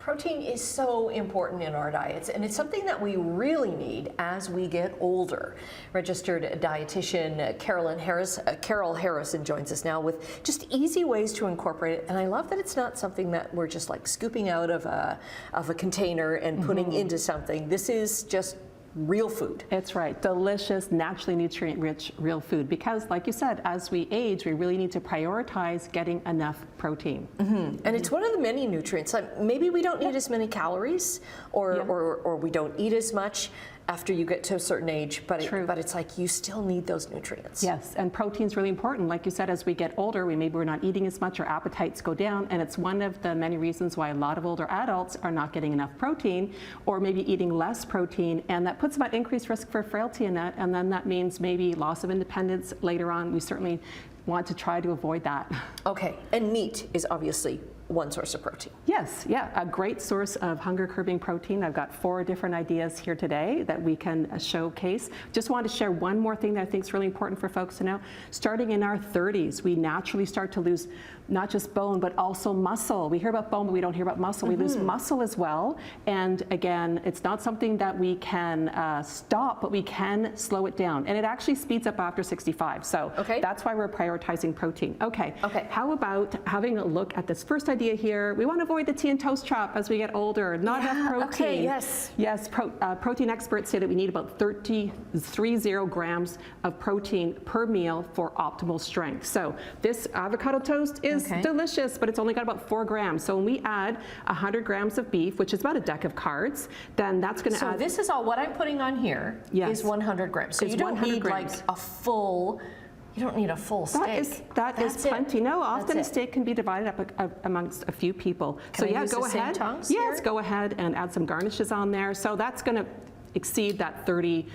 Protein is so important in our diets, and it's something that we really need as we get older. Registered dietitian Carol Harrison joins us now with just easy ways to incorporate it. And I love that it's not something that we're just like scooping out of a container and putting into something. This is just real food. It's right. Delicious, naturally nutrient-rich real food. Because, like you said, as we age, we really need to prioritize getting enough protein. And it's one of the many nutrients. Maybe we don't need as many calories, or we don't eat as much after you get to a certain age, but it's like you still need those nutrients. Yes, and protein's really important. Like you said, as we get older, we're not eating as much, our appetites go down, and it's one of the many reasons why a lot of older adults are not getting enough protein, or maybe eating less protein, and that puts them at increased risk for frailty in that, and then that means maybe loss of independence later on. We certainly want to try to avoid that. Okay, and meat is obviously one source of protein. Yes, yeah, a great source of hunger curbing protein. I've got 4 different ideas here today that we can showcase. Just wanted to share one more thing that I think is really important for folks to know. Starting in our 30s, we naturally start to lose not just bone, but also muscle. We hear about bone, but we don't hear about muscle. We lose muscle as well. And again, it's not something that we can stop, but we can slow it down. And it actually speeds up after 65. So that's why we're prioritizing protein. Okay. How about having a look at this first idea here? We want to avoid the tea and toast trap as we get older. Not enough protein. Yes, protein experts say that we need about 30 grams of protein per meal for optimal strength. So this avocado toast is delicious, but it's only got about 4 grams. So when we add 100 grams of beef, which is about a deck of cards, then that's going to add... So this is all what I'm putting on here is 100 grams. So you don't need like a full... You don't need a full steak. That is plenty. No, often a steak can be divided up amongst a few people. Can I use go the ahead. Same tongs yes, here? Go ahead and add some garnishes on there. So that's going to exceed that 30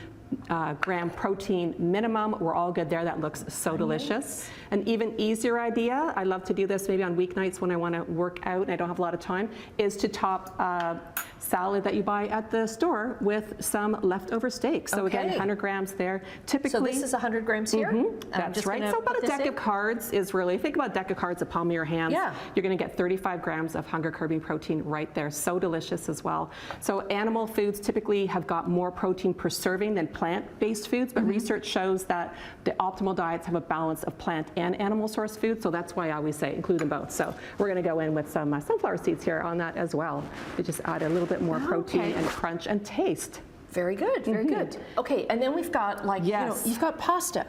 gram protein minimum. We're all good there. That looks so delicious. An even easier idea, I love to do this maybe on weeknights when I want to work out and I don't have a lot of time, is to top salad that you buy at the store with some leftover steak. So again, 100 grams there. Typically, so this is 100 grams here? That's right. So about a deck of cards is really, think about a deck of cards, the palm of your hands. You're going to get 35 grams of hunger curbing protein right there. So delicious as well. So animal foods typically have got more protein per serving than plant-based foods, but research shows that the optimal diets have a balance of plant and animal source food, so that's why I always say include them both. So we're going to go in with some sunflower seeds here on that as well. We just add a little bit more protein and crunch and taste. Very good, very good. Okay, and then we've got like, you've got pasta.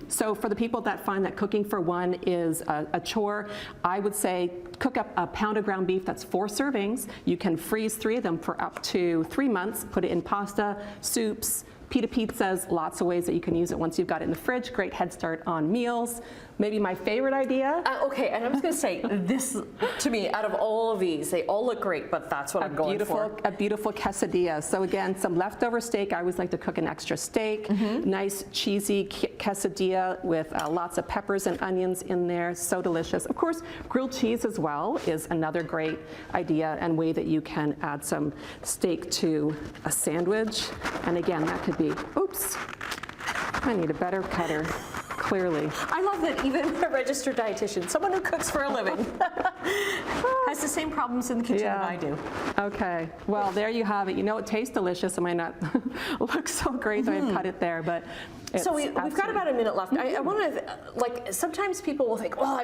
So for the people that find that cooking for one is a chore, I would say cook up a pound of ground beef, that's 4 servings. You can freeze 3 of them for up to 3 months, put it in pasta, soups, pita pizzas, lots of ways that you can use it once you've got it in the fridge. Great head start on meals. Maybe my favorite idea. Okay, and I'm just going to say, this, to me, out of all of these, they all look great, but that's what I'm going for. A beautiful quesadilla. So again, some leftover steak. I always like to cook an extra steak. Nice cheesy quesadilla with lots of peppers and onions in there. So delicious. Of course, grilled cheese as well is another great idea and way that you can add some steak to a sandwich. And again, that could be, oops, I need a better cutter. Clearly. I love that even a registered dietitian, someone who cooks for a living, has the same problems in the kitchen that I do. Okay, well there you have it. You know it tastes delicious. It might not look so great that I've cut it there, but so we've got about a minute left. I want to, like, sometimes people will think, well,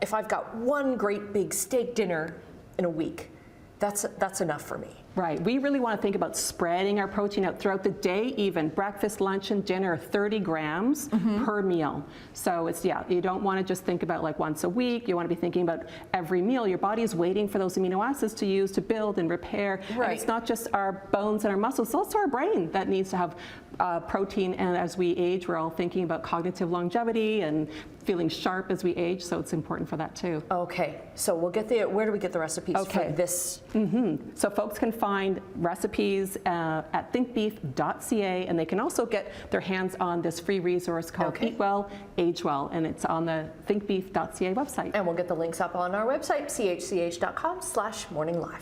if I've got one great big steak dinner in a week, that's enough for me. Right. We really want to think about spreading our protein out throughout the day, even breakfast, lunch, and dinner, 30 grams per meal. So it's, you don't want to just think about like once a week. You want to be thinking about every meal. Your body is waiting for those amino acids to use to build and repair. And it's not just our bones and our muscles, it's also our brain that needs to have protein. And as we age, we're all thinking about cognitive longevity and feeling sharp as we age. So it's important for that too. Okay. So we'll get where do we get the recipes for this? So folks can find recipes at thinkbeef.ca, and they can also get their hands on this free resource called Eat Well, Age Well, and it's on the thinkbeef.ca website. And we'll get the links up on our website, chch.com/morninglive.